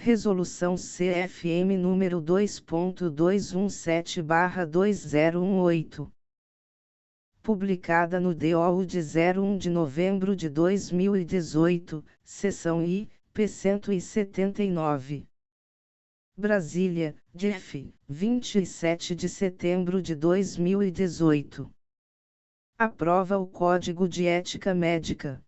Resolução CFM número 2.217/2018. Publicada no DOU de 01 de novembro de 2018, seção I, p. 179. Brasília, DF, 27 de setembro de 2018. Aprova o Código de Ética Médica.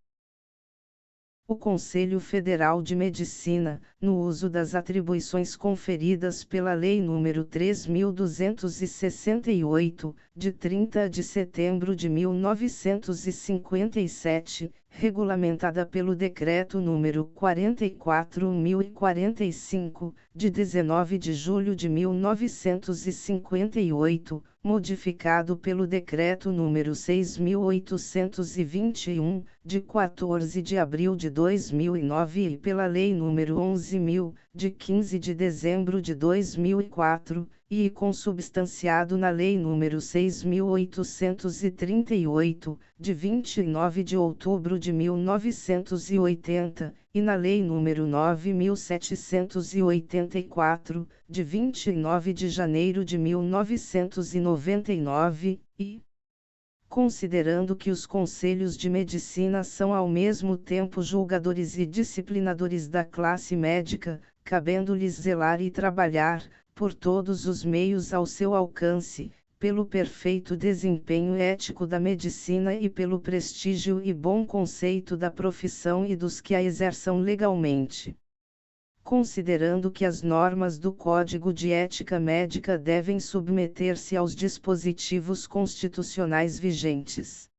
O Conselho Federal de Medicina, no uso das atribuições conferidas pela Lei nº 3.268, de 30 de setembro de 1957, regulamentada pelo Decreto nº 44.045, de 19 de julho de 1958, modificado pelo Decreto nº 6.821, de 14 de abril de 2009 e pela Lei nº 11.000, de 15 de dezembro de 2004, e consubstanciado na Lei nº 6.838, de 29 de outubro de 1980, e na Lei nº 9.784, de 29 de janeiro de 1999, e, considerando que os conselhos de medicina são ao mesmo tempo julgadores e disciplinadores da classe médica, cabendo-lhes zelar e trabalhar, por todos os meios ao seu alcance, pelo perfeito desempenho ético da medicina e pelo prestígio e bom conceito da profissão e dos que a exerçam legalmente. Considerando que as normas do Código de Ética Médica devem submeter-se aos dispositivos constitucionais vigentes.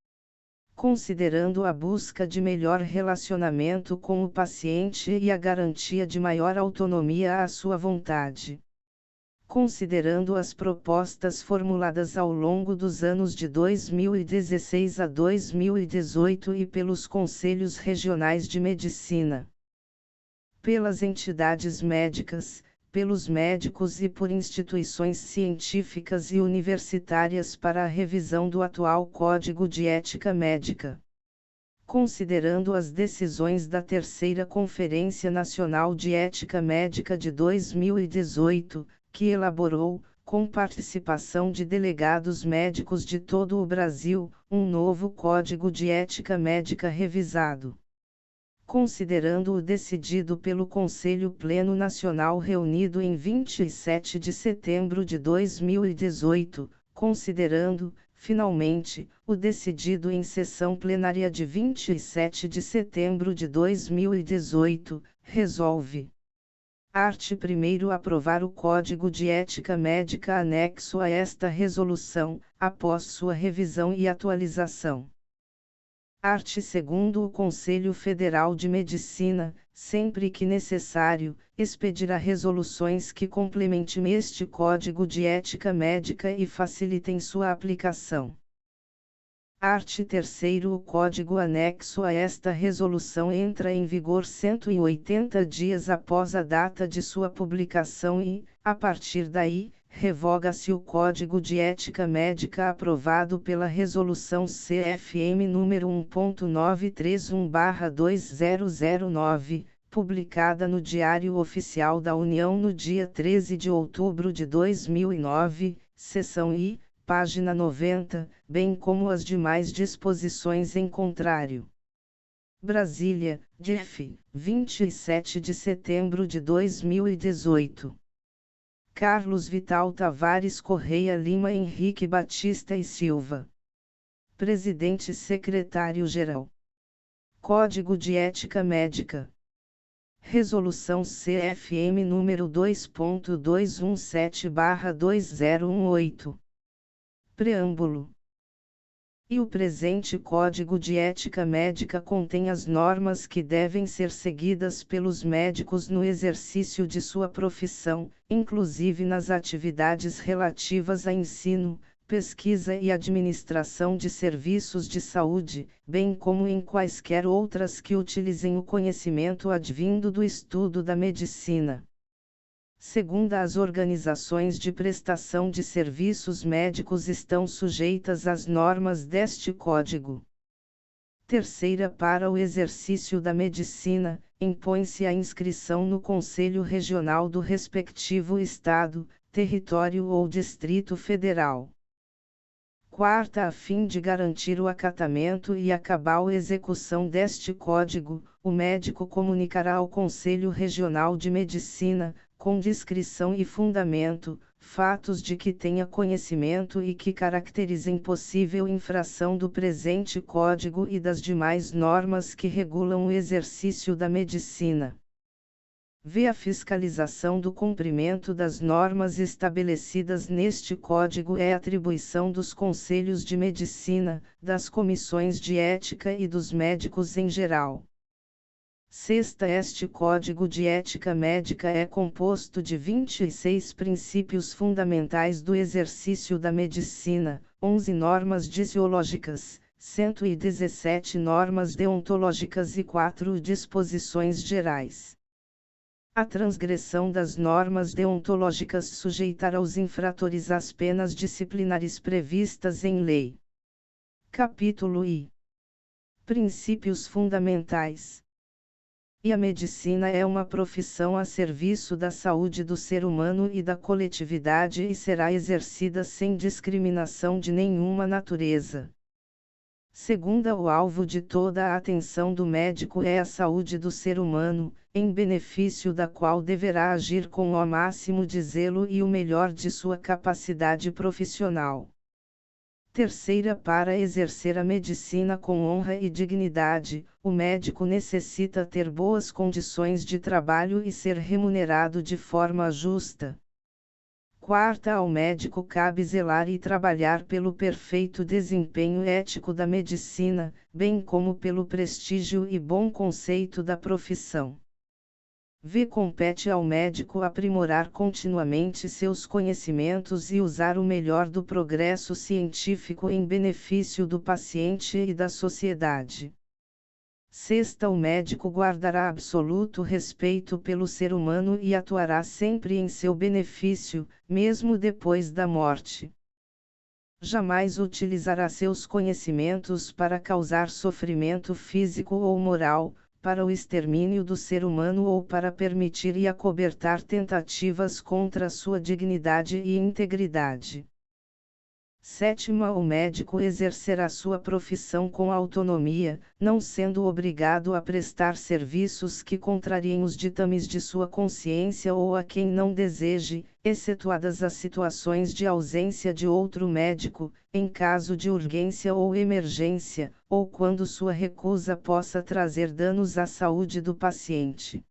Considerando a busca de melhor relacionamento com o paciente e a garantia de maior autonomia à sua vontade. Considerando as propostas formuladas ao longo dos anos de 2016 a 2018 e pelos Conselhos Regionais de Medicina, pelas entidades médicas, pelos médicos e por instituições científicas e universitárias para a revisão do atual Código de Ética Médica. Considerando as decisões da Terceira Conferência Nacional de Ética Médica de 2018, que elaborou, com participação de delegados médicos de todo o Brasil, um novo Código de Ética Médica revisado. Considerando o decidido pelo Conselho Pleno Nacional reunido em 27 de setembro de 2018, considerando, finalmente, o decidido em sessão plenária de 27 de setembro de 2018, resolve: Art. 1º aprovar o Código de Ética Médica anexo a esta resolução, após sua revisão e atualização. Art. 2º O Conselho Federal de Medicina, sempre que necessário, expedirá resoluções que complementem este Código de Ética Médica e facilitem sua aplicação. Art. 3º O Código anexo a esta resolução entra em vigor 180 dias após a data de sua publicação e, a partir daí, revoga-se o Código de Ética Médica aprovado pela Resolução CFM nº 1.931/2009, publicada no Diário Oficial da União no dia 13 de outubro de 2009, seção I, página 90, bem como as demais disposições em contrário. Brasília, DF, 27 de setembro de 2018. Carlos Vital Tavares Correia Lima Henrique Batista e Silva. Presidente Secretário-Geral. Código de Ética Médica. Resolução CFM número 2.217/2018. Preâmbulo. E o presente Código de Ética Médica contém as normas que devem ser seguidas pelos médicos no exercício de sua profissão, inclusive nas atividades relativas a ensino, pesquisa e administração de serviços de saúde, bem como em quaisquer outras que utilizem o conhecimento advindo do estudo da medicina. Segundo as organizações de prestação de serviços médicos estão sujeitas às normas deste Código. Terceira, para o exercício da medicina, impõe-se a inscrição no Conselho Regional do respectivo Estado, território ou Distrito Federal. Quarta, a fim de garantir o acatamento e a cabal execução deste Código, o médico comunicará ao Conselho Regional de Medicina, com discrição e fundamento, fatos de que tenha conhecimento e que caracterizem possível infração do presente Código e das demais normas que regulam o exercício da medicina. V. A fiscalização do cumprimento das normas estabelecidas neste Código é atribuição dos Conselhos de Medicina, das Comissões de Ética e dos médicos em geral. Sexta, este Código de Ética Médica é composto de 26 princípios fundamentais do exercício da medicina, 11 normas disiológicas, 117 normas deontológicas e 4 disposições gerais. A transgressão das normas deontológicas sujeitará os infratores às penas disciplinares previstas em lei. Capítulo I. Princípios fundamentais. E a medicina é uma profissão a serviço da saúde do ser humano e da coletividade e será exercida sem discriminação de nenhuma natureza. Segunda, o alvo de toda a atenção do médico é a saúde do ser humano, em benefício da qual deverá agir com o máximo de zelo e o melhor de sua capacidade profissional. Terceira, para exercer a medicina com honra e dignidade, o médico necessita ter boas condições de trabalho e ser remunerado de forma justa. Quarta, ao médico cabe zelar e trabalhar pelo perfeito desempenho ético da medicina, bem como pelo prestígio e bom conceito da profissão. V. Compete ao médico aprimorar continuamente seus conhecimentos e usar o melhor do progresso científico em benefício do paciente e da sociedade. Sexta, o médico guardará absoluto respeito pelo ser humano e atuará sempre em seu benefício, mesmo depois da morte. Jamais utilizará seus conhecimentos para causar sofrimento físico ou moral, para o extermínio do ser humano ou para permitir e acobertar tentativas contra sua dignidade e integridade. Sétima, o médico exercerá sua profissão com autonomia, não sendo obrigado a prestar serviços que contrariem os ditames de sua consciência ou a quem não deseje, excetuadas as situações de ausência de outro médico, em caso de urgência ou emergência, ou quando sua recusa possa trazer danos à saúde do paciente.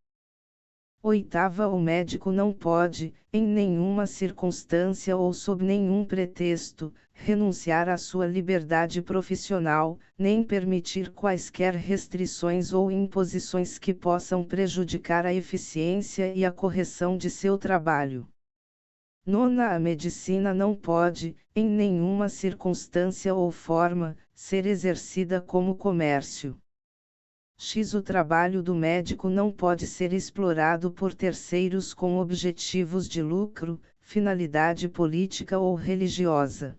Oitava, o médico não pode, em nenhuma circunstância ou sob nenhum pretexto, renunciar à sua liberdade profissional, nem permitir quaisquer restrições ou imposições que possam prejudicar a eficiência e a correção de seu trabalho. Nona, a medicina não pode, em nenhuma circunstância ou forma, ser exercida como comércio. O trabalho do médico não pode ser explorado por terceiros com objetivos de lucro, finalidade política ou religiosa.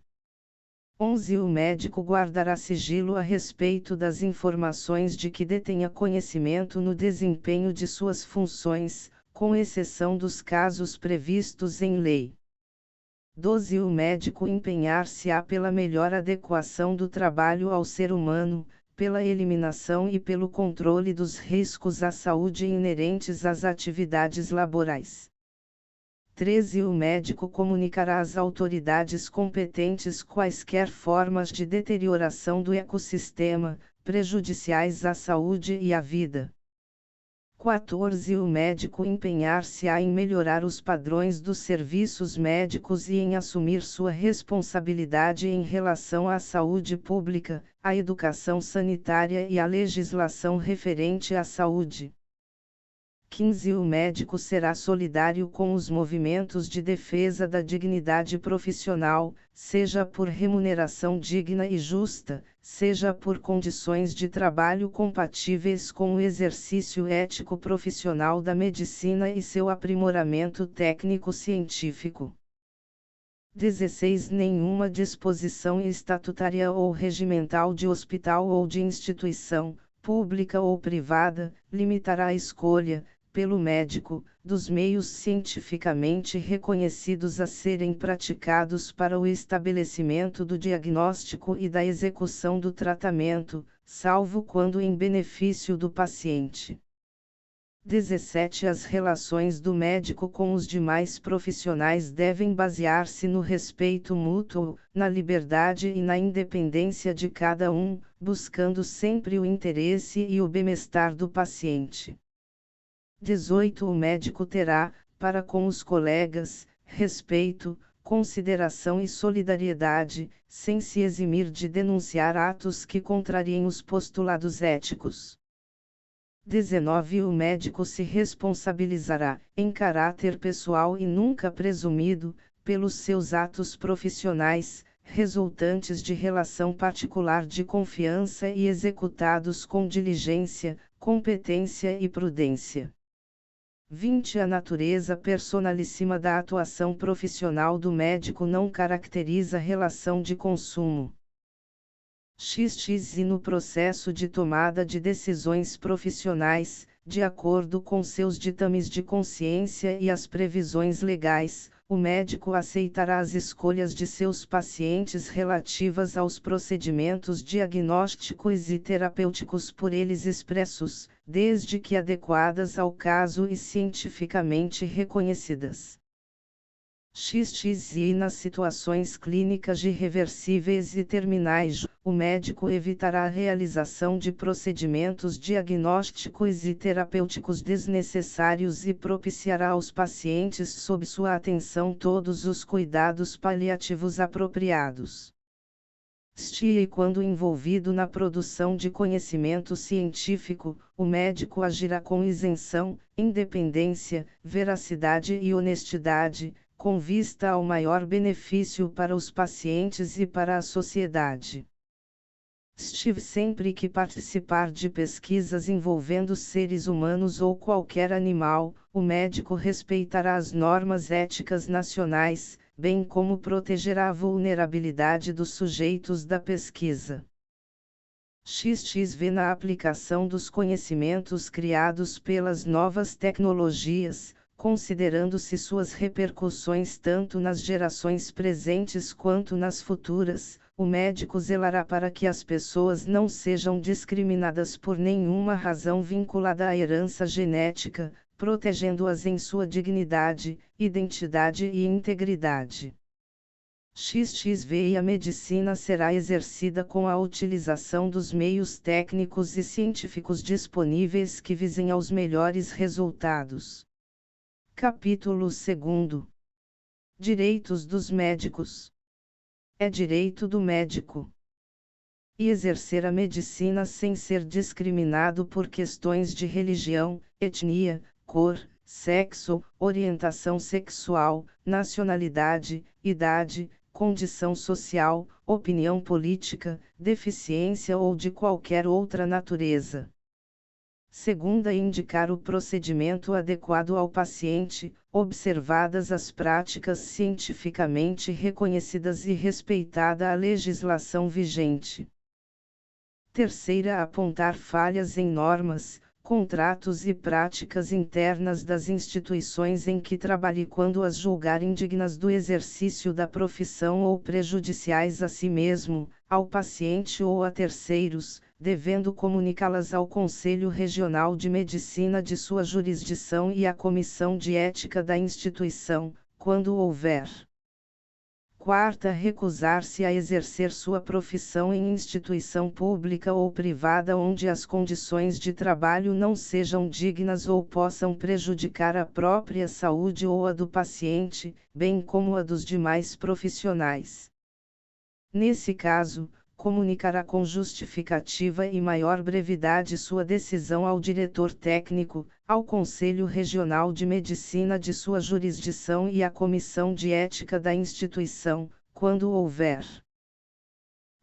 11. O médico guardará sigilo a respeito das informações de que detenha conhecimento no desempenho de suas funções, com exceção dos casos previstos em lei. 12. O médico empenhar-se-á pela melhor adequação do trabalho ao ser humano, pela eliminação e pelo controle dos riscos à saúde inerentes às atividades laborais. 13. O médico comunicará às autoridades competentes quaisquer formas de deterioração do ecossistema, prejudiciais à saúde e à vida. 14. O médico empenhar-se-á em melhorar os padrões dos serviços médicos e em assumir sua responsabilidade em relação à saúde pública, à educação sanitária e à legislação referente à saúde. 15. O médico será solidário com os movimentos de defesa da dignidade profissional, seja por remuneração digna e justa, seja por condições de trabalho compatíveis com o exercício ético profissional da medicina e seu aprimoramento técnico-científico. 16. Nenhuma disposição estatutária ou regimental de hospital ou de instituição, pública ou privada, limitará a escolha, pelo médico, dos meios cientificamente reconhecidos a serem praticados para o estabelecimento do diagnóstico e da execução do tratamento, salvo quando em benefício do paciente. 17. As relações do médico com os demais profissionais devem basear-se no respeito mútuo, na liberdade e na independência de cada um, buscando sempre o interesse e o bem-estar do paciente. 18. O médico terá, para com os colegas, respeito, consideração e solidariedade, sem se eximir de denunciar atos que contrariem os postulados éticos. 19. O médico se responsabilizará, em caráter pessoal e nunca presumido, pelos seus atos profissionais, resultantes de relação particular de confiança e executados com diligência, competência e prudência. 20. A natureza personalíssima da atuação profissional do médico não caracteriza relação de consumo. E no processo de tomada de decisões profissionais, de acordo com seus ditames de consciência e as previsões legais, o médico aceitará as escolhas de seus pacientes relativas aos procedimentos diagnósticos e terapêuticos por eles expressos, desde que adequadas ao caso e cientificamente reconhecidas. E nas situações clínicas irreversíveis e terminais, o médico evitará a realização de procedimentos diagnósticos e terapêuticos desnecessários e propiciará aos pacientes sob sua atenção todos os cuidados paliativos apropriados. E quando envolvido na produção de conhecimento científico, o médico agirá com isenção, independência, veracidade e honestidade, com vista ao maior benefício para os pacientes e para a sociedade. Sempre que participar de pesquisas envolvendo seres humanos ou qualquer animal, o médico respeitará as normas éticas nacionais, bem como protegerá a vulnerabilidade dos sujeitos da pesquisa. XXV na aplicação dos conhecimentos criados pelas novas tecnologias, considerando-se suas repercussões tanto nas gerações presentes quanto nas futuras, o médico zelará para que as pessoas não sejam discriminadas por nenhuma razão vinculada à herança genética, protegendo-as em sua dignidade, identidade e integridade. XXV e a medicina será exercida com a utilização dos meios técnicos e científicos disponíveis que visem aos melhores resultados. Capítulo 2. Direitos dos médicos. É direito do médico e exercer a medicina sem ser discriminado por questões de religião, etnia, cor, sexo, orientação sexual, nacionalidade, idade, condição social, opinião política, deficiência ou de qualquer outra natureza. Segunda, indicar o procedimento adequado ao paciente, observadas as práticas cientificamente reconhecidas e respeitada a legislação vigente. Terceira, apontar falhas em normas, contratos e práticas internas das instituições em que trabalhe quando as julgar indignas do exercício da profissão ou prejudiciais a si mesmo, ao paciente ou a terceiros, devendo comunicá-las ao Conselho Regional de Medicina de sua jurisdição e à Comissão de Ética da instituição, quando houver. Quarta, recusar-se a exercer sua profissão em instituição pública ou privada onde as condições de trabalho não sejam dignas ou possam prejudicar a própria saúde ou a do paciente, bem como a dos demais profissionais. Nesse caso, comunicará com justificativa e maior brevidade sua decisão ao diretor técnico, ao Conselho Regional de Medicina de sua jurisdição e à Comissão de Ética da instituição, quando houver.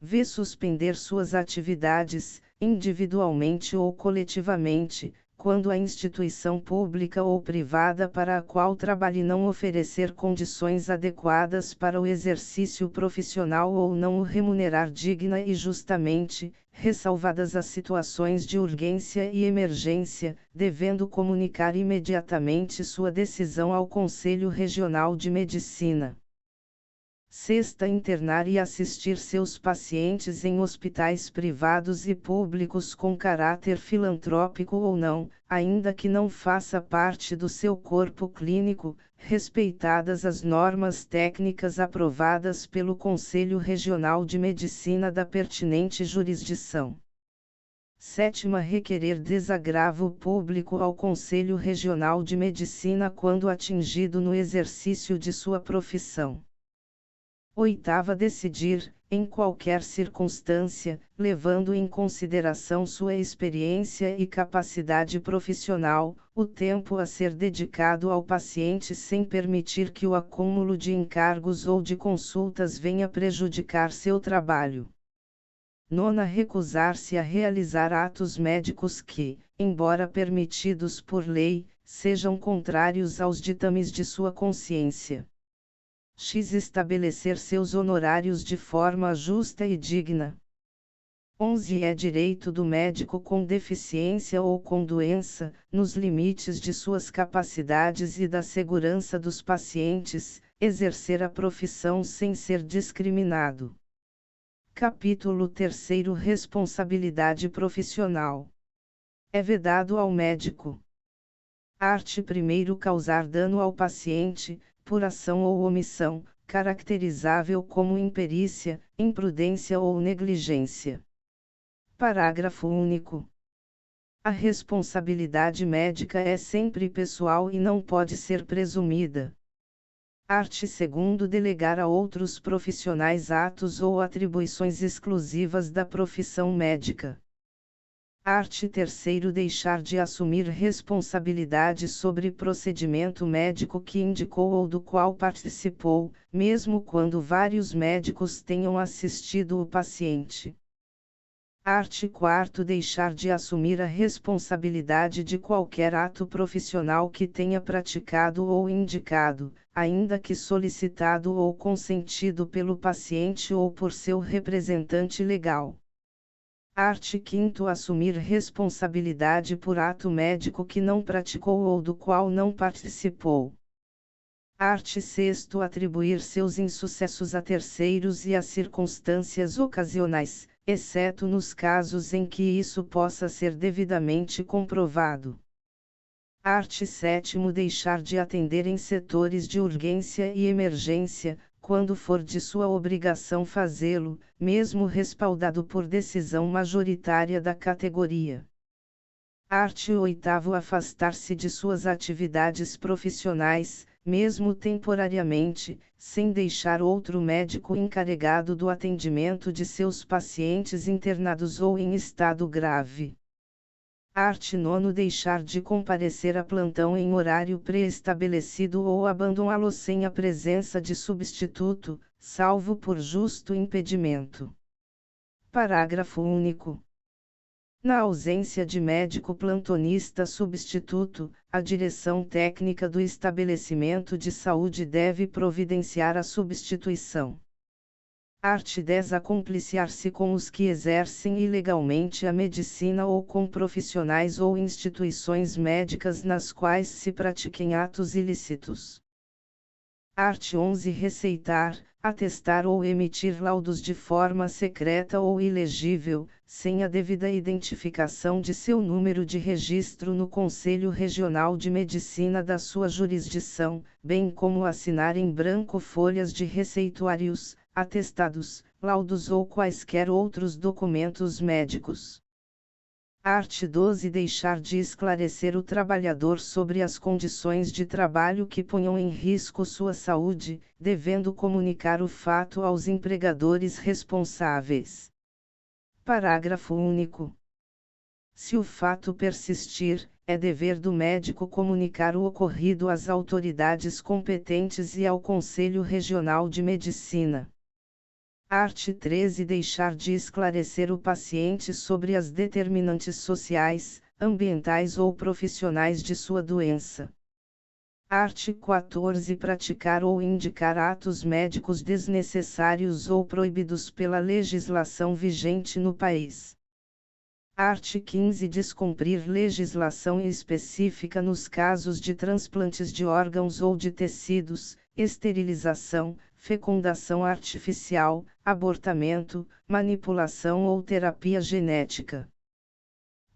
V. Suspender suas atividades, individualmente ou coletivamente, quando a instituição pública ou privada para a qual trabalhe não oferecer condições adequadas para o exercício profissional ou não o remunerar digna e justamente, ressalvadas as situações de urgência e emergência, devendo comunicar imediatamente sua decisão ao Conselho Regional de Medicina. Sexta, internar e assistir seus pacientes em hospitais privados e públicos com caráter filantrópico ou não, ainda que não faça parte do seu corpo clínico, respeitadas as normas técnicas aprovadas pelo Conselho Regional de Medicina da pertinente jurisdição. Sétima, requerer desagravo público ao Conselho Regional de Medicina quando atingido no exercício de sua profissão. Oitava, decidir, em qualquer circunstância, levando em consideração sua experiência e capacidade profissional, o tempo a ser dedicado ao paciente sem permitir que o acúmulo de encargos ou de consultas venha prejudicar seu trabalho. Nona, recusar-se a realizar atos médicos que, embora permitidos por lei, sejam contrários aos ditames de sua consciência. X, estabelecer seus honorários de forma justa e digna. 11, é direito do médico com deficiência ou com doença, nos limites de suas capacidades e da segurança dos pacientes, exercer a profissão sem ser discriminado. Capítulo 3, responsabilidade profissional. É vedado ao médico. Art. 1, causar dano ao paciente, por ação ou omissão, caracterizável como imperícia, imprudência ou negligência. Parágrafo único. A responsabilidade médica é sempre pessoal e não pode ser presumida. Art. 2, delegar a outros profissionais atos ou atribuições exclusivas da profissão médica. Art. 3, deixar de assumir responsabilidade sobre procedimento médico que indicou ou do qual participou, mesmo quando vários médicos tenham assistido o paciente. Art. 4, deixar de assumir a responsabilidade de qualquer ato profissional que tenha praticado ou indicado, ainda que solicitado ou consentido pelo paciente ou por seu representante legal. Art. 5, assumir responsabilidade por ato médico que não praticou ou do qual não participou. Art. 6, atribuir seus insucessos a terceiros e a circunstâncias ocasionais, exceto nos casos em que isso possa ser devidamente comprovado. Art. 7, deixar de atender em setores de urgência e emergência, quando for de sua obrigação fazê-lo, mesmo respaldado por decisão majoritária da categoria. Art. 8, afastar-se de suas atividades profissionais, mesmo temporariamente, sem deixar outro médico encarregado do atendimento de seus pacientes internados ou em estado grave. Art. 9, deixar de comparecer a plantão em horário pré-estabelecido ou abandoná-lo sem a presença de substituto, salvo por justo impedimento. Parágrafo único. Na ausência de médico plantonista substituto, a direção técnica do estabelecimento de saúde deve providenciar a substituição. Art. 10, acompliciar-se com os que exercem ilegalmente a medicina ou com profissionais ou instituições médicas nas quais se pratiquem atos ilícitos. Art. 11, receitar, atestar ou emitir laudos de forma secreta ou ilegível, sem a devida identificação de seu número de registro no Conselho Regional de Medicina da sua jurisdição, bem como assinar em branco folhas de receituários, atestados, laudos ou quaisquer outros documentos médicos. Art. 12, deixar de esclarecer o trabalhador sobre as condições de trabalho que ponham em risco sua saúde, devendo comunicar o fato aos empregadores responsáveis. Parágrafo único. Se o fato persistir, é dever do médico comunicar o ocorrido às autoridades competentes e ao Conselho Regional de Medicina. Art. 13, deixar de esclarecer o paciente sobre as determinantes sociais, ambientais ou profissionais de sua doença. Art. 14. Praticar ou indicar atos médicos desnecessários ou proibidos pela legislação vigente no país. Art. 15. Descumprir legislação específica nos casos de transplantes de órgãos ou de tecidos, esterilização, fecundação artificial, abortamento, manipulação ou terapia genética.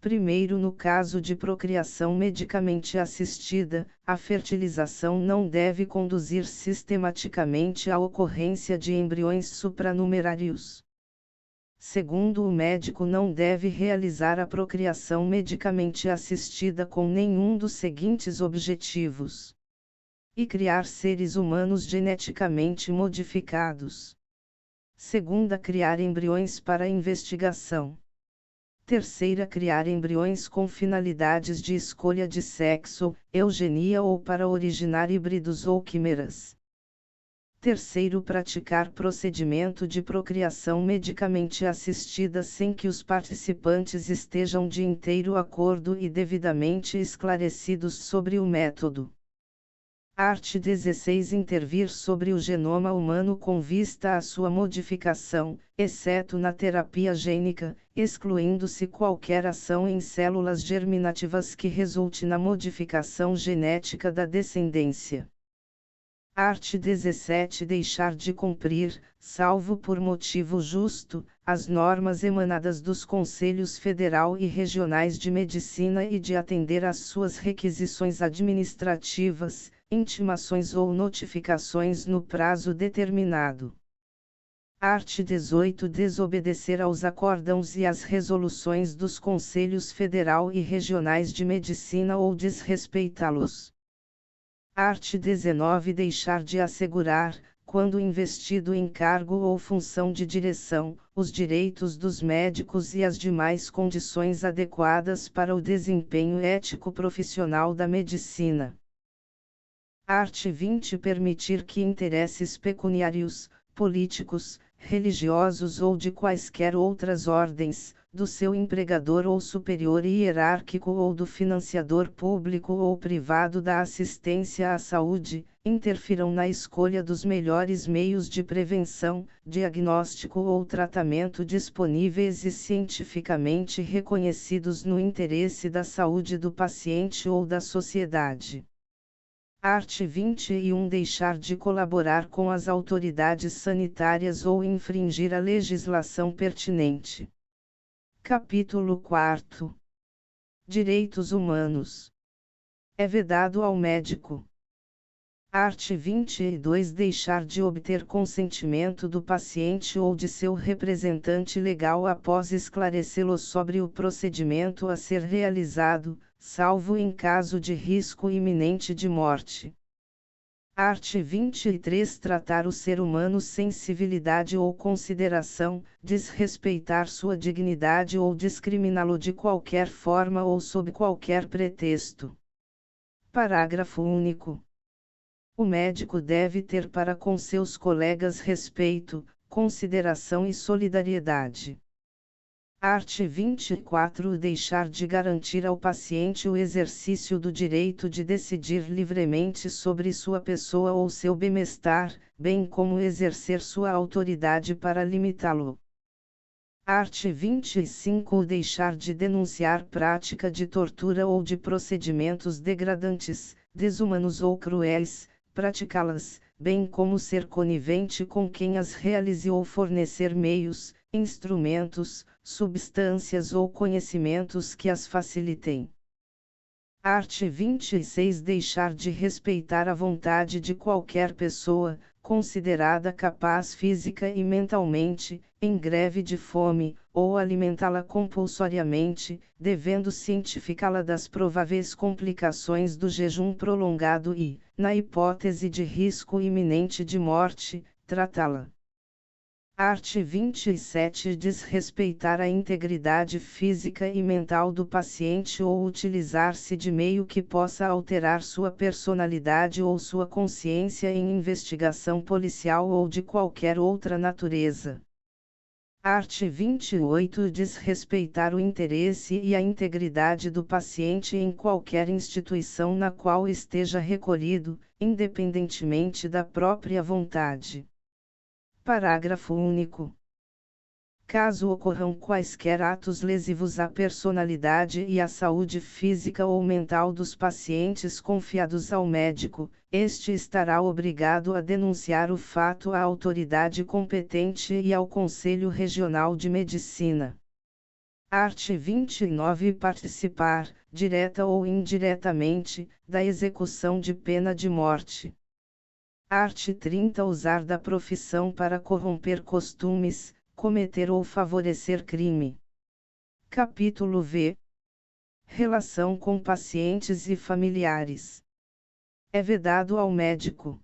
Primeiro, no caso de procriação medicamente assistida, a fertilização não deve conduzir sistematicamente à ocorrência de embriões supranumerários. Segundo, o médico não deve realizar a procriação medicamente assistida com nenhum dos seguintes objetivos: e criar seres humanos geneticamente modificados. Segunda, criar embriões para investigação. Terceira, criar embriões com finalidades de escolha de sexo, eugenia ou para originar híbridos ou quimeras. Terceiro, praticar procedimento de procriação medicamente assistida sem que os participantes estejam de inteiro acordo e devidamente esclarecidos sobre o método. Art. 16. Intervir sobre o genoma humano com vista à sua modificação, exceto na terapia gênica, excluindo-se qualquer ação em células germinativas que resulte na modificação genética da descendência. Art. 17. Deixar de cumprir, salvo por motivo justo, as normas emanadas dos Conselhos Federal e Regionais de Medicina e de atender às suas requisições administrativas, intimações ou notificações no prazo determinado. Art. 18. Desobedecer aos acórdãos e às resoluções dos Conselhos Federal e Regionais de Medicina ou desrespeitá-los. Art. 19. Deixar de assegurar, quando investido em cargo ou função de direção, os direitos dos médicos e as demais condições adequadas para o desempenho ético profissional da medicina. Art. 20. Permitir que interesses pecuniários, políticos, religiosos ou de quaisquer outras ordens, do seu empregador ou superior hierárquico ou do financiador público ou privado da assistência à saúde, interfiram na escolha dos melhores meios de prevenção, diagnóstico ou tratamento disponíveis e cientificamente reconhecidos no interesse da saúde do paciente ou da sociedade. Art. 21. Deixar de colaborar com as autoridades sanitárias ou infringir a legislação pertinente. Capítulo 4. Direitos humanos. É vedado ao médico. Art. 22. Deixar de obter consentimento do paciente ou de seu representante legal após esclarecê-lo sobre o procedimento a ser realizado, salvo em caso de risco iminente de morte. Art. 23. Tratar o ser humano sem civilidade ou consideração, desrespeitar sua dignidade ou discriminá-lo de qualquer forma ou sob qualquer pretexto. Parágrafo único. O médico deve ter para com seus colegas respeito, consideração e solidariedade. Art. 24. Deixar de garantir ao paciente o exercício do direito de decidir livremente sobre sua pessoa ou seu bem-estar, bem como exercer sua autoridade para limitá-lo. Art. 25. Deixar de denunciar prática de tortura ou de procedimentos degradantes, desumanos ou cruéis, praticá-las, bem como ser conivente com quem as realize ou fornecer meios, instrumentos, substâncias ou conhecimentos que as facilitem. Art. 26. Deixar de respeitar a vontade de qualquer pessoa, considerada capaz física e mentalmente, em greve de fome, ou alimentá-la compulsoriamente, devendo cientificá-la das prováveis complicações do jejum prolongado e, na hipótese de risco iminente de morte, tratá-la. Art. 27. Desrespeitar a integridade física e mental do paciente ou utilizar-se de meio que possa alterar sua personalidade ou sua consciência em investigação policial ou de qualquer outra natureza. Art. 28 diz respeitar o interesse e a integridade do paciente em qualquer instituição na qual esteja recolhido, independentemente da própria vontade. Parágrafo único. Caso ocorram quaisquer atos lesivos à personalidade e à saúde física ou mental dos pacientes confiados ao médico, este estará obrigado a denunciar o fato à autoridade competente e ao Conselho Regional de Medicina. Art. 29 participar, direta ou indiretamente, da execução de pena de morte. Art. 30 usar da profissão para corromper costumes, cometer ou favorecer crime. Capítulo V. Relação com pacientes e familiares. É vedado ao médico.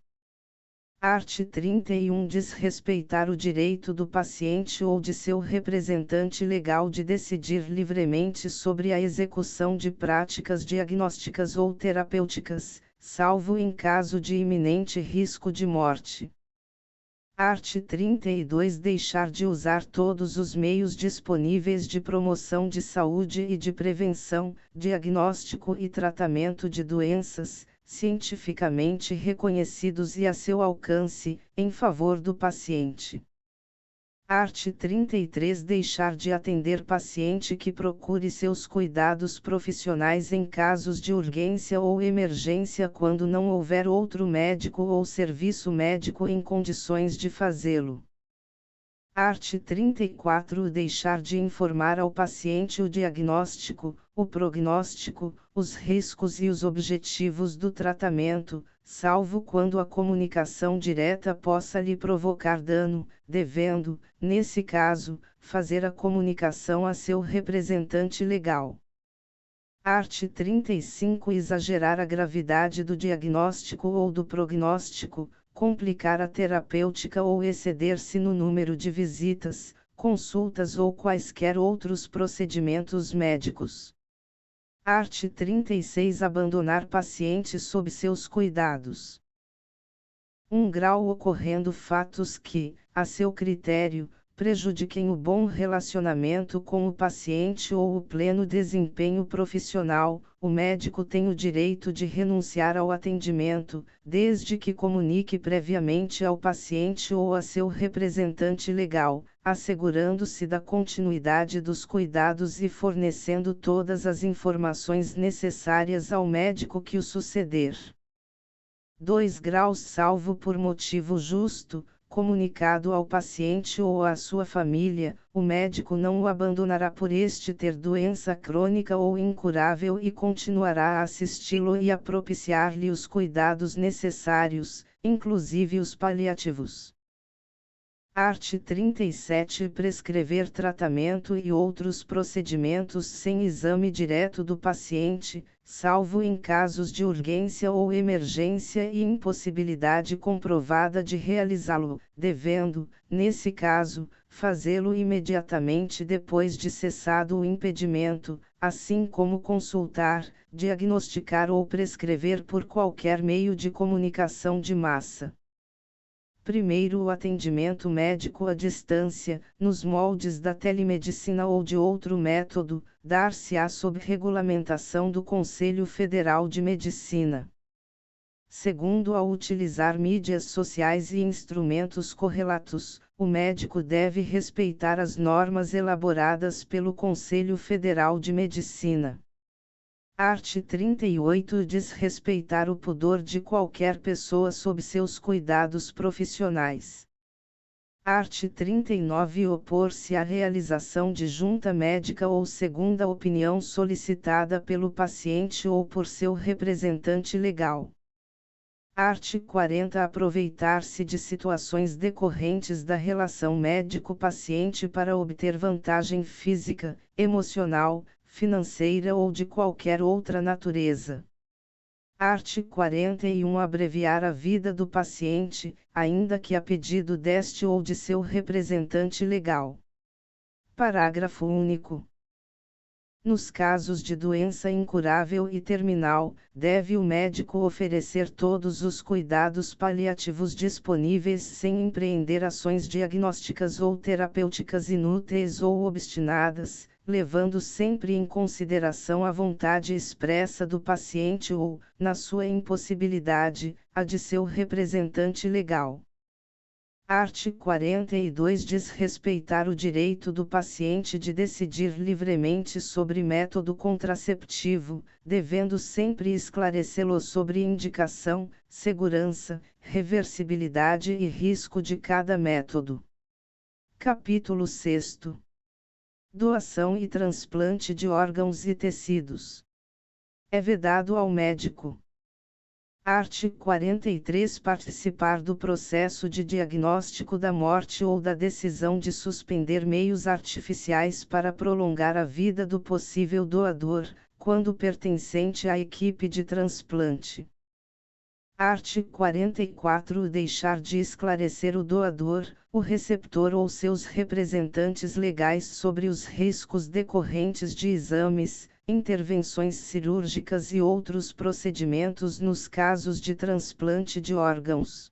Art. 31 diz respeitar o direito do paciente ou de seu representante legal de decidir livremente sobre a execução de práticas diagnósticas ou terapêuticas, salvo em caso de iminente risco de morte. Art. 32 deixar de usar todos os meios disponíveis de promoção de saúde e de prevenção, diagnóstico e tratamento de doenças, cientificamente reconhecidos e a seu alcance, em favor do paciente. Art. 33 deixar de atender paciente que procure seus cuidados profissionais em casos de urgência ou emergência quando não houver outro médico ou serviço médico em condições de fazê-lo. Art. 34 deixar de informar ao paciente o diagnóstico, o prognóstico, os riscos e os objetivos do tratamento, salvo quando a comunicação direta possa lhe provocar dano, devendo, nesse caso, fazer a comunicação a seu representante legal. Art. 35 exagerar a gravidade do diagnóstico ou do prognóstico, complicar a terapêutica ou exceder-se no número de visitas, consultas ou quaisquer outros procedimentos médicos. Art. 36 abandonar pacientes sob seus cuidados. 1 grau ocorrendo fatos que, a seu critério, prejudiquem o bom relacionamento com o paciente ou o pleno desempenho profissional, o médico tem o direito de renunciar ao atendimento, desde que comunique previamente ao paciente ou a seu representante legal, assegurando-se da continuidade dos cuidados e fornecendo todas as informações necessárias ao médico que o suceder. 2 graus salvo por motivo justo, comunicado ao paciente ou à sua família, o médico não o abandonará por este ter doença crônica ou incurável e continuará a assisti-lo e a propiciar-lhe os cuidados necessários, inclusive os paliativos. Art. 37 prescrever tratamento e outros procedimentos sem exame direto do paciente, salvo em casos de urgência ou emergência e impossibilidade comprovada de realizá-lo, devendo, nesse caso, fazê-lo imediatamente depois de cessado o impedimento, assim como consultar, diagnosticar ou prescrever por qualquer meio de comunicação de massa. Primeiro, o atendimento médico à distância, nos moldes da telemedicina ou de outro método, dar-se-á sob regulamentação do Conselho Federal de Medicina. Segundo, ao utilizar mídias sociais e instrumentos correlatos, o médico deve respeitar as normas elaboradas pelo Conselho Federal de Medicina. Art. 38 diz respeitar o pudor de qualquer pessoa sob seus cuidados profissionais. Art. 39 opor-se à realização de junta médica ou segunda opinião solicitada pelo paciente ou por seu representante legal. Art. 40 aproveitar-se de situações decorrentes da relação médico-paciente para obter vantagem física, emocional, financeira ou de qualquer outra natureza. Art. 41 abreviar a vida do paciente, ainda que a pedido deste ou de seu representante legal. Parágrafo único. Nos casos de doença incurável e terminal, deve o médico oferecer todos os cuidados paliativos disponíveis sem empreender ações diagnósticas ou terapêuticas inúteis ou obstinadas, levando sempre em consideração a vontade expressa do paciente ou, na sua impossibilidade, a de seu representante legal. Art. 42 diz respeitar o direito do paciente de decidir livremente sobre método contraceptivo, devendo sempre esclarecê-lo sobre indicação, segurança, reversibilidade e risco de cada método. Capítulo 6. Doação e transplante de órgãos e tecidos. É vedado ao médico. Art. 43 participar do processo de diagnóstico da morte ou da decisão de suspender meios artificiais para prolongar a vida do possível doador, quando pertencente à equipe de transplante. Art. 44 deixar de esclarecer o doador, o receptor ou seus representantes legais sobre os riscos decorrentes de exames, intervenções cirúrgicas e outros procedimentos nos casos de transplante de órgãos.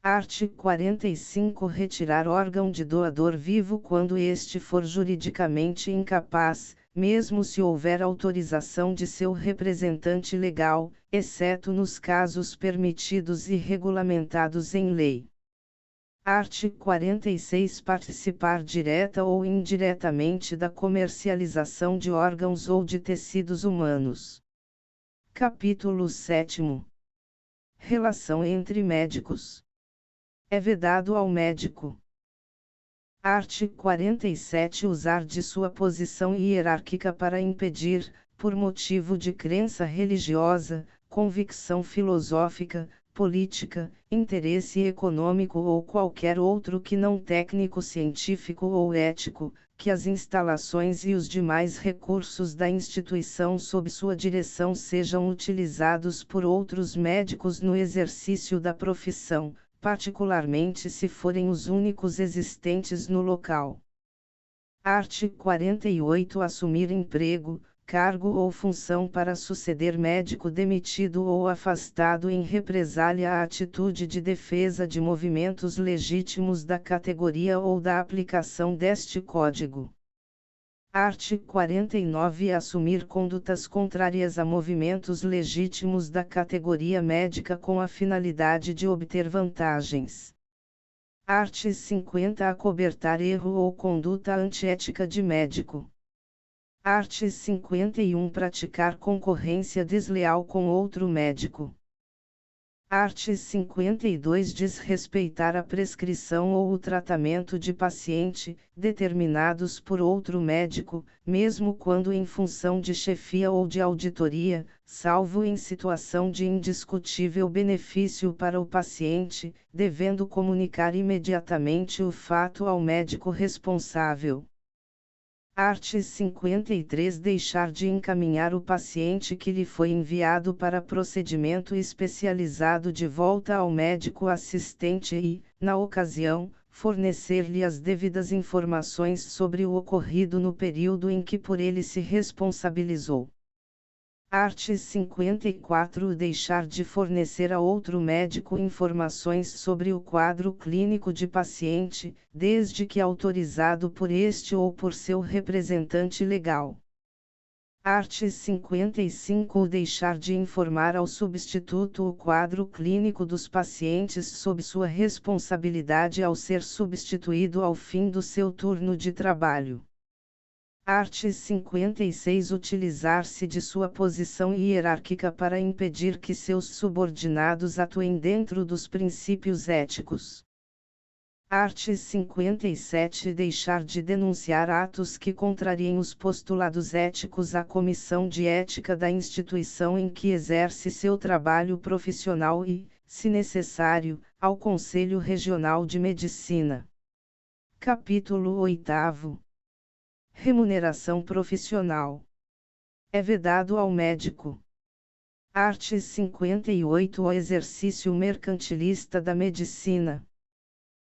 Art. 45 retirar órgão de doador vivo quando este for juridicamente incapaz, mesmo se houver autorização de seu representante legal, exceto nos casos permitidos e regulamentados em lei. Art. 46 participar direta ou indiretamente da comercialização de órgãos ou de tecidos humanos. Capítulo 7. Relação entre médicos. É vedado ao médico. Art. 47 usar de sua posição hierárquica para impedir, por motivo de crença religiosa, convicção filosófica, política, interesse econômico ou qualquer outro que não técnico-científico ou ético, que as instalações e os demais recursos da instituição sob sua direção sejam utilizados por outros médicos no exercício da profissão, particularmente se forem os únicos existentes no local. Art. 48 assumir emprego, cargo ou função para suceder médico demitido ou afastado em represália à atitude de defesa de movimentos legítimos da categoria ou da aplicação deste Código. Art. 49 assumir condutas contrárias a movimentos legítimos da categoria médica com a finalidade de obter vantagens. Art. 50 acobertar erro ou conduta antiética de médico. Art. 51 praticar concorrência desleal com outro médico. Art. 52 desrespeitar a prescrição ou o tratamento de paciente, determinados por outro médico, mesmo quando em função de chefia ou de auditoria, salvo em situação de indiscutível benefício para o paciente, devendo comunicar imediatamente o fato ao médico responsável. Art. 53 deixar de encaminhar o paciente que lhe foi enviado para procedimento especializado de volta ao médico assistente e, na ocasião, fornecer-lhe as devidas informações sobre o ocorrido no período em que por ele se responsabilizou. Art. 54 deixar de fornecer a outro médico informações sobre o quadro clínico de paciente, desde que autorizado por este ou por seu representante legal. Art. 55 deixar de informar ao substituto o quadro clínico dos pacientes sob sua responsabilidade ao ser substituído ao fim do seu turno de trabalho. Art. 56 utilizar-se de sua posição hierárquica para impedir que seus subordinados atuem dentro dos princípios éticos. Art. 57 deixar de denunciar atos que contrariem os postulados éticos à Comissão de Ética da instituição em que exerce seu trabalho profissional e, se necessário, ao Conselho Regional de Medicina. Capítulo 8. Remuneração profissional. É vedado ao médico. Art. 58 o exercício mercantilista da medicina.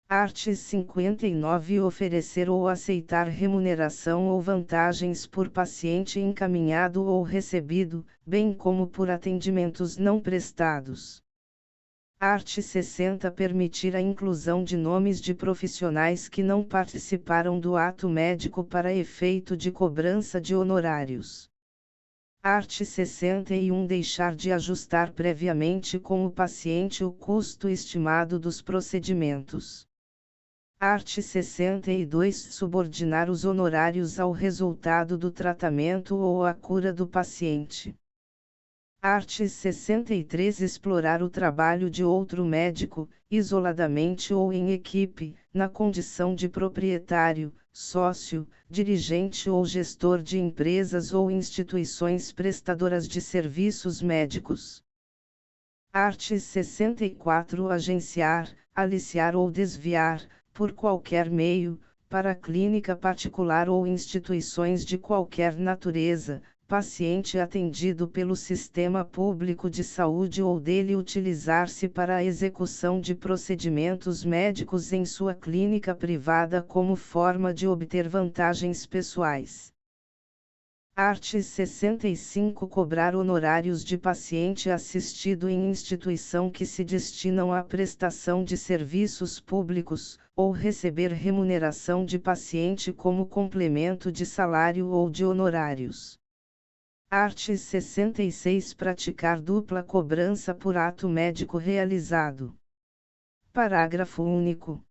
Art. 59. Oferecer ou aceitar remuneração ou vantagens por paciente encaminhado ou recebido, bem como por atendimentos não prestados. Art. 60. Permitir a inclusão de nomes de profissionais que não participaram do ato médico para efeito de cobrança de honorários. Art. 61. Deixar de ajustar previamente com o paciente o custo estimado dos procedimentos. Art. 62. Subordinar os honorários ao resultado do tratamento ou à cura do paciente. Art. 63. Explorar o trabalho de outro médico, isoladamente ou em equipe, na condição de proprietário, sócio, dirigente ou gestor de empresas ou instituições prestadoras de serviços médicos. Art. 64. Agenciar, aliciar ou desviar, por qualquer meio, para clínica particular ou instituições de qualquer natureza, paciente atendido pelo sistema público de saúde ou dele utilizar-se para a execução de procedimentos médicos em sua clínica privada como forma de obter vantagens pessoais. Art. 65. Cobrar honorários de paciente assistido em instituição que se destinam à prestação de serviços públicos, ou receber remuneração de paciente como complemento de salário ou de honorários. Art. 66. Praticar dupla cobrança por ato médico realizado. Parágrafo único.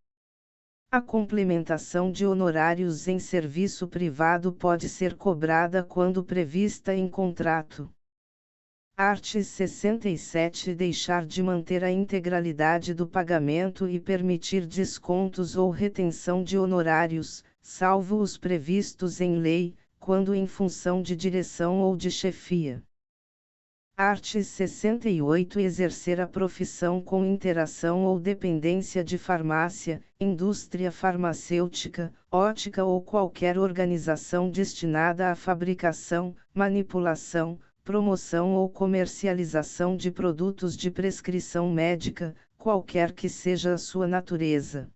A complementação de honorários em serviço privado pode ser cobrada quando prevista em contrato. Art. 67. Deixar de manter a integralidade do pagamento e permitir descontos ou retenção de honorários, salvo os previstos em lei, quando em função de direção ou de chefia. Art. 68. Exercer a profissão com interação ou dependência de farmácia, indústria farmacêutica, ótica ou qualquer organização destinada à fabricação, manipulação, promoção ou comercialização de produtos de prescrição médica, qualquer que seja a sua natureza.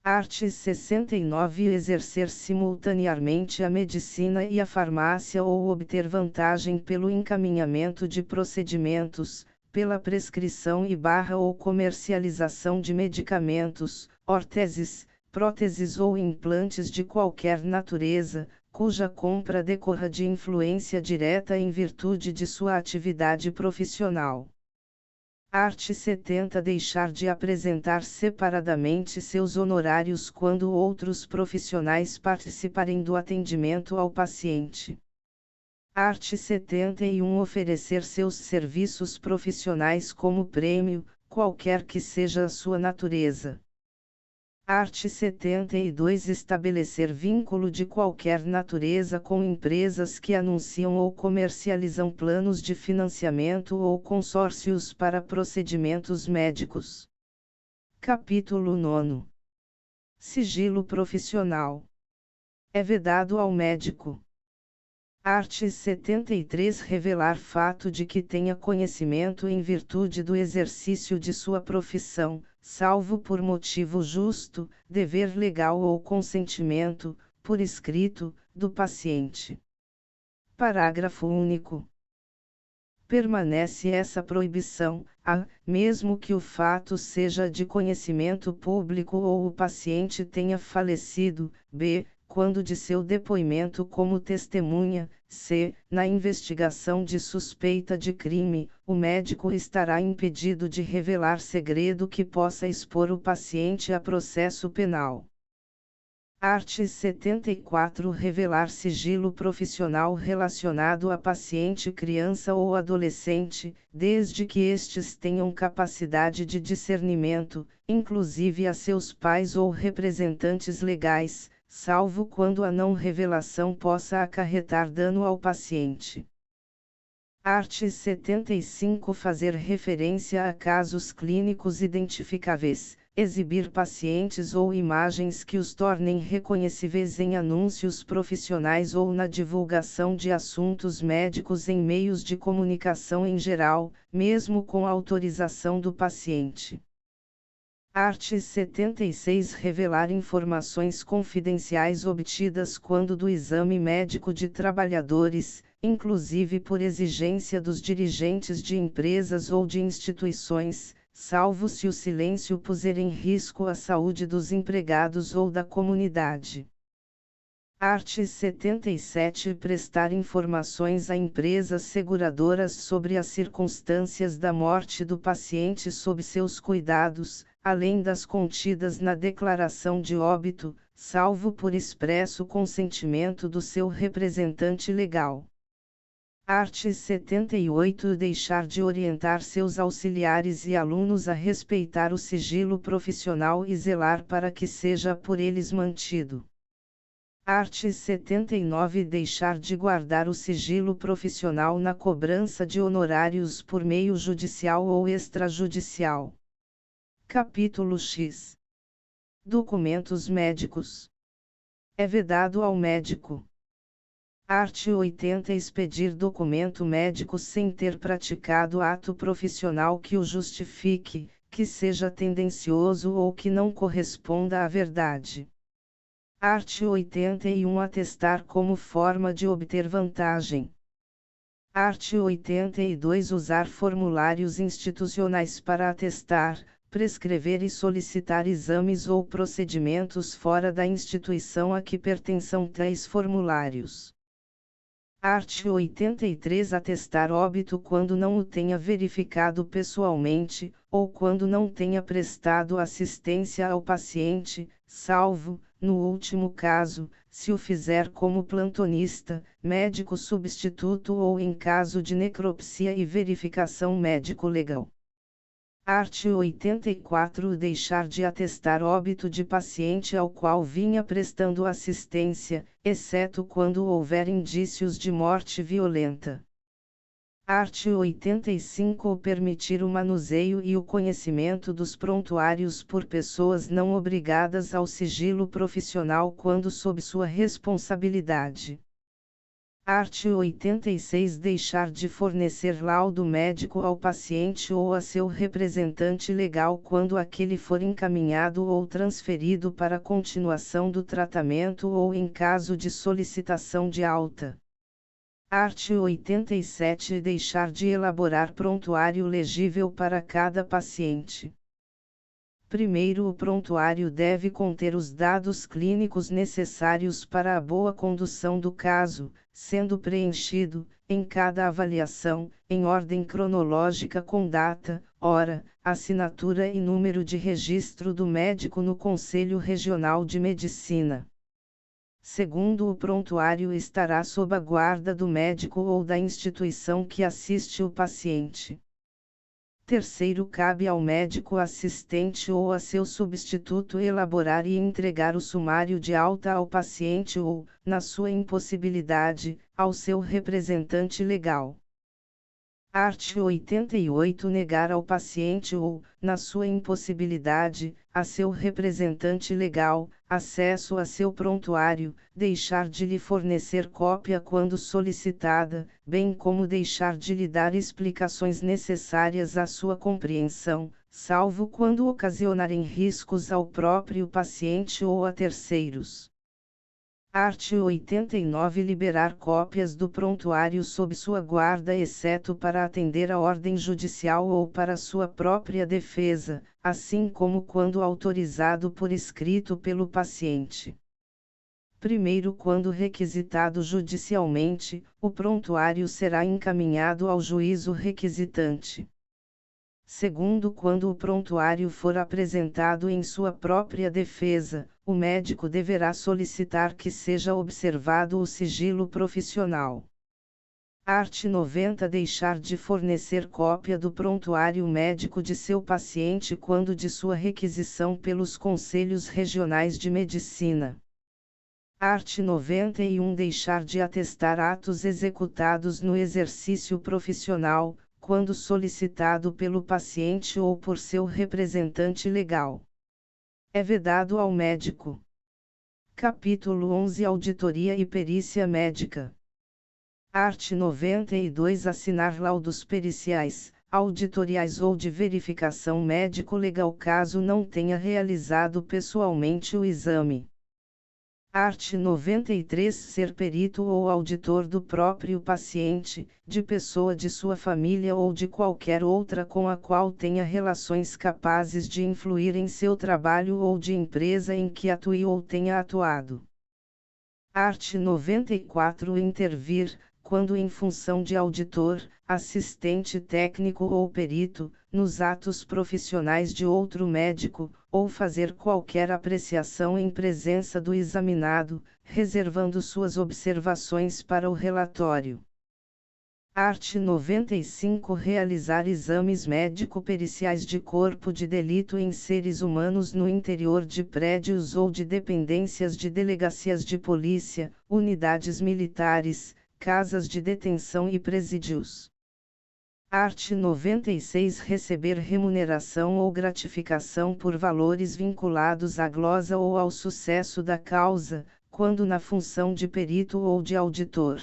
Art. 69. Exercer simultaneamente a medicina e a farmácia ou obter vantagem pelo encaminhamento de procedimentos, pela prescrição ou comercialização de medicamentos, órteses, próteses ou implantes de qualquer natureza, cuja compra decorra de influência direta em virtude de sua atividade profissional. Art. 70. Deixar de apresentar separadamente seus honorários quando outros profissionais participarem do atendimento ao paciente. Art. 71. Oferecer seus serviços profissionais como prêmio, qualquer que seja a sua natureza. Art. 72. Estabelecer vínculo de qualquer natureza com empresas que anunciam ou comercializam planos de financiamento ou consórcios para procedimentos médicos. Capítulo 9. Sigilo profissional. É vedado ao médico. Art. 73. Revelar fato de que tenha conhecimento em virtude do exercício de sua profissão, salvo por motivo justo, dever legal ou consentimento, por escrito, do paciente. Parágrafo único. Permanece essa proibição, a, mesmo que o fato seja de conhecimento público ou o paciente tenha falecido, b, quando de seu depoimento como testemunha, c, na investigação de suspeita de crime, o médico estará impedido de revelar segredo que possa expor o paciente a processo penal. Art. 74. Revelar sigilo profissional relacionado a paciente criança ou adolescente, desde que estes tenham capacidade de discernimento, inclusive a seus pais ou representantes legais, salvo quando a não revelação possa acarretar dano ao paciente. Art. 75. Fazer referência a casos clínicos identificáveis, exibir pacientes ou imagens que os tornem reconhecíveis em anúncios profissionais ou na divulgação de assuntos médicos em meios de comunicação em geral, mesmo com autorização do paciente. Art. 76 revelar informações confidenciais obtidas quando do exame médico de trabalhadores, inclusive por exigência dos dirigentes de empresas ou de instituições, salvo se o silêncio puser em risco a saúde dos empregados ou da comunidade. Art. 77 prestar informações a empresas seguradoras sobre as circunstâncias da morte do paciente sob seus cuidados, além das contidas na declaração de óbito, salvo por expresso consentimento do seu representante legal. Art. 78 deixar de orientar seus auxiliares e alunos a respeitar o sigilo profissional e zelar para que seja por eles mantido. Art. 79 deixar de guardar o sigilo profissional na cobrança de honorários por meio judicial ou extrajudicial. Capítulo X. Documentos médicos. É vedado ao médico. Art. 80 expedir documento médico sem ter praticado ato profissional que o justifique, que seja tendencioso ou que não corresponda à verdade. Art. 81 atestar como forma de obter vantagem. Art. 82 usar formulários institucionais para atestar, prescrever e solicitar exames ou procedimentos fora da instituição a que pertençam tais formulários. Art. 83 atestar óbito quando não o tenha verificado pessoalmente, ou quando não tenha prestado assistência ao paciente, salvo, no último caso, se o fizer como plantonista, médico substituto ou em caso de necropsia e verificação médico-legal. Art. 84 deixar de atestar óbito de paciente ao qual vinha prestando assistência, exceto quando houver indícios de morte violenta. Art. 85 permitir o manuseio e o conhecimento dos prontuários por pessoas não obrigadas ao sigilo profissional quando sob sua responsabilidade. Art. 86 deixar de fornecer laudo médico ao paciente ou a seu representante legal quando aquele for encaminhado ou transferido para continuação do tratamento ou em caso de solicitação de alta. Art. 87 deixar de elaborar prontuário legível para cada paciente. Primeiro, o prontuário deve conter os dados clínicos necessários para a boa condução do caso, sendo preenchido, em cada avaliação, em ordem cronológica com data, hora, assinatura e número de registro do médico no Conselho Regional de Medicina. Segundo, o prontuário estará sob a guarda do médico ou da instituição que assiste o paciente. Terceiro, cabe ao médico assistente ou a seu substituto elaborar e entregar o sumário de alta ao paciente ou, na sua impossibilidade, ao seu representante legal. Art. 88 negar ao paciente ou, na sua impossibilidade, a seu representante legal, acesso a seu prontuário, deixar de lhe fornecer cópia quando solicitada, bem como deixar de lhe dar explicações necessárias à sua compreensão, salvo quando ocasionarem riscos ao próprio paciente ou a terceiros. Art. 89 liberar cópias do prontuário sob sua guarda exceto para atender a ordem judicial ou para sua própria defesa, assim como quando autorizado por escrito pelo paciente. Primeiro, quando requisitado judicialmente, o prontuário será encaminhado ao juízo requisitante. Segundo, quando o prontuário for apresentado em sua própria defesa, o médico deverá solicitar que seja observado o sigilo profissional. Art. 90 deixar de fornecer cópia do prontuário médico de seu paciente quando de sua requisição pelos Conselhos Regionais de Medicina. Art. 91 deixar de atestar atos executados no exercício profissional, quando solicitado pelo paciente ou por seu representante legal. É vedado ao médico. Capítulo 11 Auditoria e perícia médica. Art. 92 assinar laudos periciais, auditoriais ou de verificação médico-legal caso não tenha realizado pessoalmente o exame. Art. 93. Ser perito ou auditor do próprio paciente, de pessoa de sua família ou de qualquer outra com a qual tenha relações capazes de influir em seu trabalho ou de empresa em que atue ou tenha atuado. Art. 94. Intervir, quando em função de auditor, assistente técnico ou perito, nos atos profissionais de outro médico, ou fazer qualquer apreciação em presença do examinado, reservando suas observações para o relatório. Art. 95. Realizar exames médico-periciais de corpo de delito em seres humanos no interior de prédios ou de dependências de delegacias de polícia, unidades militares, casas de detenção e presídios. Art. 96. Receber remuneração ou gratificação por valores vinculados à glosa ou ao sucesso da causa, quando na função de perito ou de auditor.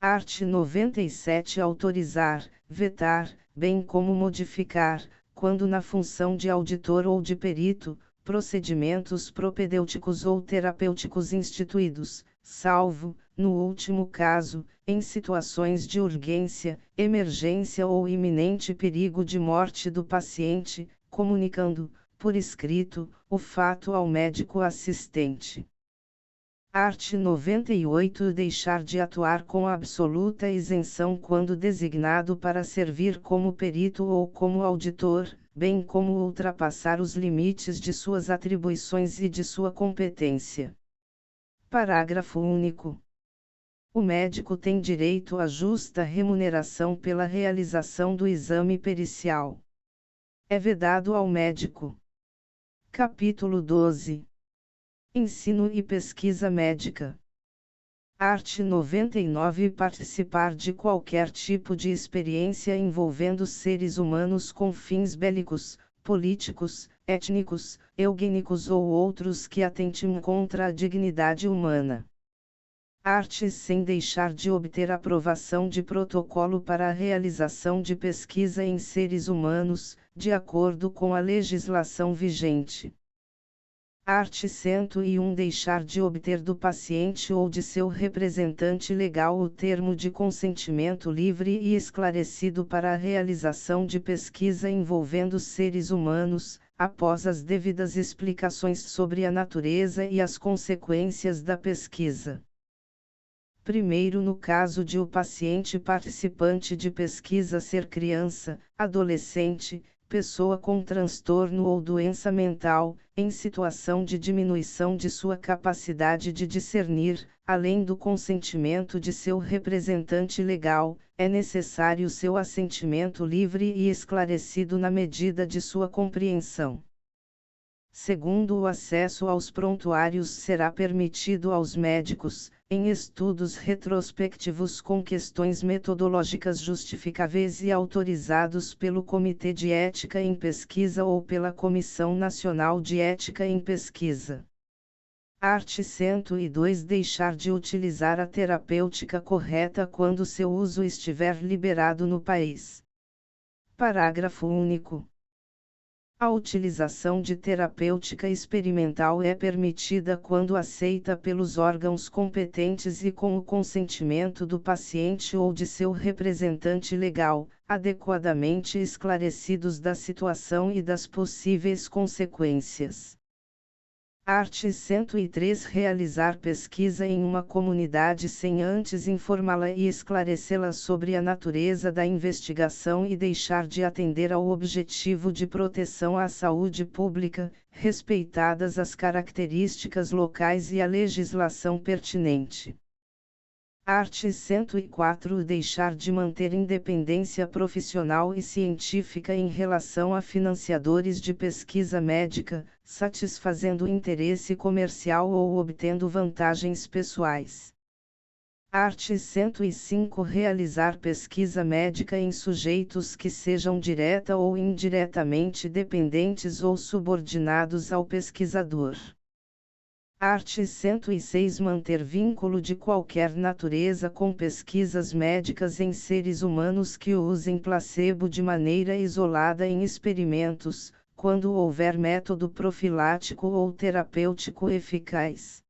Art. 97. Autorizar, vetar, bem como modificar, quando na função de auditor ou de perito, procedimentos propedêuticos ou terapêuticos instituídos, salvo, no último caso, em situações de urgência, emergência ou iminente perigo de morte do paciente, comunicando, por escrito, o fato ao médico assistente. Art. 98. Deixar de atuar com absoluta isenção quando designado para servir como perito ou como auditor, bem como ultrapassar os limites de suas atribuições e de sua competência. Parágrafo único. O médico tem direito a justa remuneração pela realização do exame pericial. É vedado ao médico. Capítulo 12. Ensino e pesquisa médica. Art. 99. Participar de qualquer tipo de experiência envolvendo seres humanos com fins bélicos, políticos, étnicos, eugênicos ou outros que atentem contra a dignidade humana. Art. Sem deixar de obter aprovação de protocolo para a realização de pesquisa em seres humanos, de acordo com a legislação vigente. Art. 101. Deixar de obter do paciente ou de seu representante legal o termo de consentimento livre e esclarecido para a realização de pesquisa envolvendo seres humanos, após as devidas explicações sobre a natureza e as consequências da pesquisa. Primeiro, no caso de o paciente participante de pesquisa ser criança, adolescente, pessoa com transtorno ou doença mental, em situação de diminuição de sua capacidade de discernir, além do consentimento de seu representante legal, é necessário seu assentimento livre e esclarecido na medida de sua compreensão. Segundo, o acesso aos prontuários será permitido aos médicos, em estudos retrospectivos com questões metodológicas justificáveis e autorizados pelo Comitê de Ética em Pesquisa ou pela Comissão Nacional de Ética em Pesquisa. Art. 102. Deixar de utilizar a terapêutica correta quando seu uso estiver liberado no país. Parágrafo único. A utilização de terapêutica experimental é permitida quando aceita pelos órgãos competentes e com o consentimento do paciente ou de seu representante legal, adequadamente esclarecidos da situação e das possíveis consequências. Art. 103. Realizar pesquisa em uma comunidade sem antes informá-la e esclarecê-la sobre a natureza da investigação e deixar de atender ao objetivo de proteção à saúde pública, respeitadas as características locais e a legislação pertinente. Art. 104. Deixar de manter independência profissional e científica em relação a financiadores de pesquisa médica, satisfazendo interesse comercial ou obtendo vantagens pessoais. Art. 105. Realizar pesquisa médica em sujeitos que sejam direta ou indiretamente dependentes ou subordinados ao pesquisador. Art. 106 Manter vínculo de qualquer natureza com pesquisas médicas em seres humanos que usem placebo de maneira isolada em experimentos, quando houver método profilático ou terapêutico eficaz.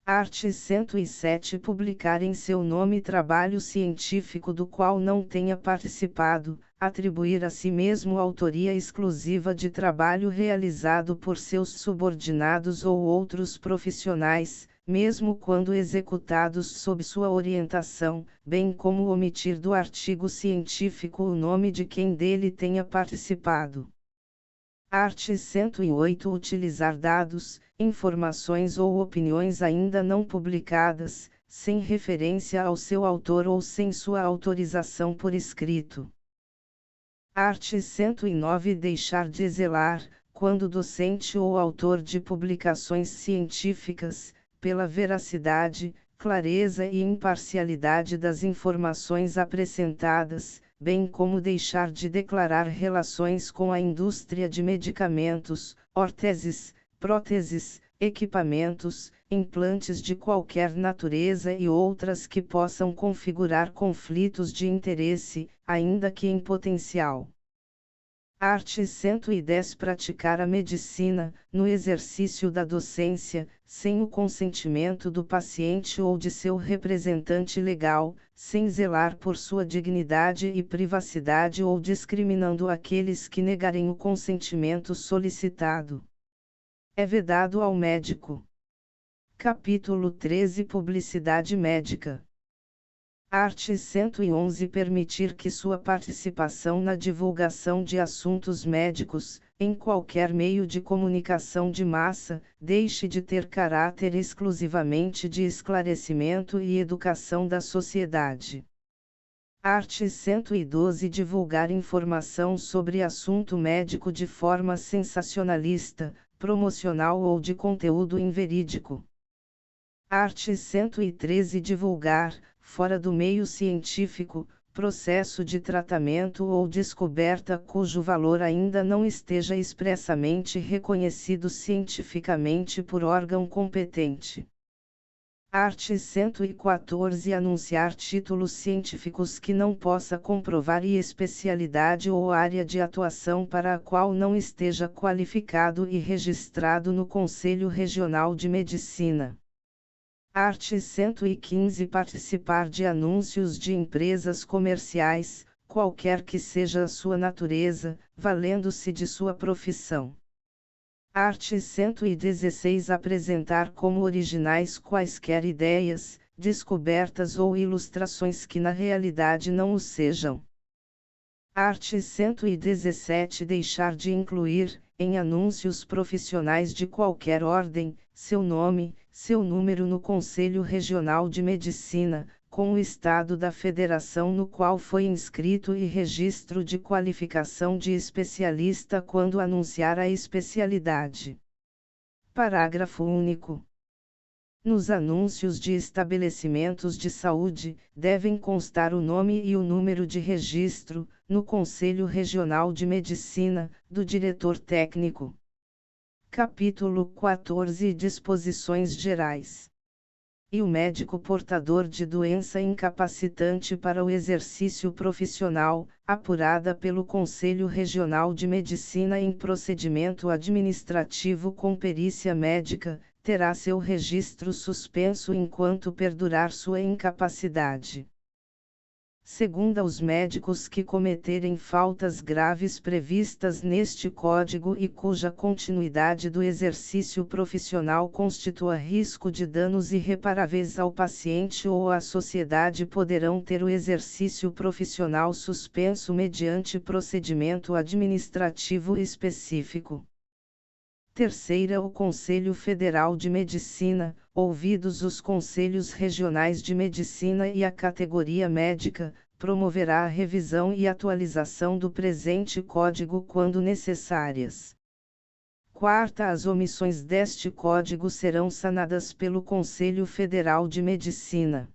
Art. 107 Publicar em seu nome trabalho científico do qual não tenha participado, atribuir a si mesmo autoria exclusiva de trabalho realizado por seus subordinados ou outros profissionais, mesmo quando executados sob sua orientação, bem como omitir do artigo científico o nome de quem dele tenha participado. Art. 108 Utilizar dados, informações ou opiniões ainda não publicadas, sem referência ao seu autor ou sem sua autorização por escrito. Art. 109 Deixar de zelar, quando docente ou autor de publicações científicas, pela veracidade, clareza e imparcialidade das informações apresentadas, bem como deixar de declarar relações com a indústria de medicamentos, órteses, próteses, equipamentos, implantes de qualquer natureza e outras que possam configurar conflitos de interesse, ainda que em potencial. Art. 110 Praticar a medicina, no exercício da docência, sem o consentimento do paciente ou de seu representante legal, sem zelar por sua dignidade e privacidade ou discriminando aqueles que negarem o consentimento solicitado. É vedado ao médico. Capítulo 13 Publicidade médica. Art. 111 Permitir que sua participação na divulgação de assuntos médicos, em qualquer meio de comunicação de massa, deixe de ter caráter exclusivamente de esclarecimento e educação da sociedade. Art. 112 Divulgar informação sobre assunto médico de forma sensacionalista, promocional ou de conteúdo inverídico. Art. 113 Divulgar, fora do meio científico, processo de tratamento ou descoberta cujo valor ainda não esteja expressamente reconhecido cientificamente por órgão competente. Art. 114 Anunciar títulos científicos que não possa comprovar e especialidade ou área de atuação para a qual não esteja qualificado e registrado no Conselho Regional de Medicina. Art. 115 Participar de anúncios de empresas comerciais, qualquer que seja a sua natureza, valendo-se de sua profissão. Art. 116 Apresentar como originais quaisquer ideias, descobertas ou ilustrações que na realidade não o sejam. Art. 117 Deixar de incluir, em anúncios profissionais de qualquer ordem, seu nome, seu número no Conselho Regional de Medicina, com o estado da federação no qual foi inscrito e registro de qualificação de especialista quando anunciar a especialidade. Parágrafo único. Nos anúncios de estabelecimentos de saúde, devem constar o nome e o número de registro, no Conselho Regional de Medicina, do diretor técnico. Capítulo 14 Disposições gerais. E o médico portador de doença incapacitante para o exercício profissional, apurada pelo Conselho Regional de Medicina em procedimento administrativo com perícia médica, terá seu registro suspenso enquanto perdurar sua incapacidade. Segunda, os médicos que cometerem faltas graves previstas neste Código e cuja continuidade do exercício profissional constitua risco de danos irreparáveis ao paciente ou à sociedade poderão ter o exercício profissional suspenso mediante procedimento administrativo específico. Terceira, o Conselho Federal de Medicina, ouvidos os Conselhos Regionais de Medicina e a categoria médica, promoverá a revisão e atualização do presente Código quando necessárias. Quarta, as omissões deste Código serão sanadas pelo Conselho Federal de Medicina.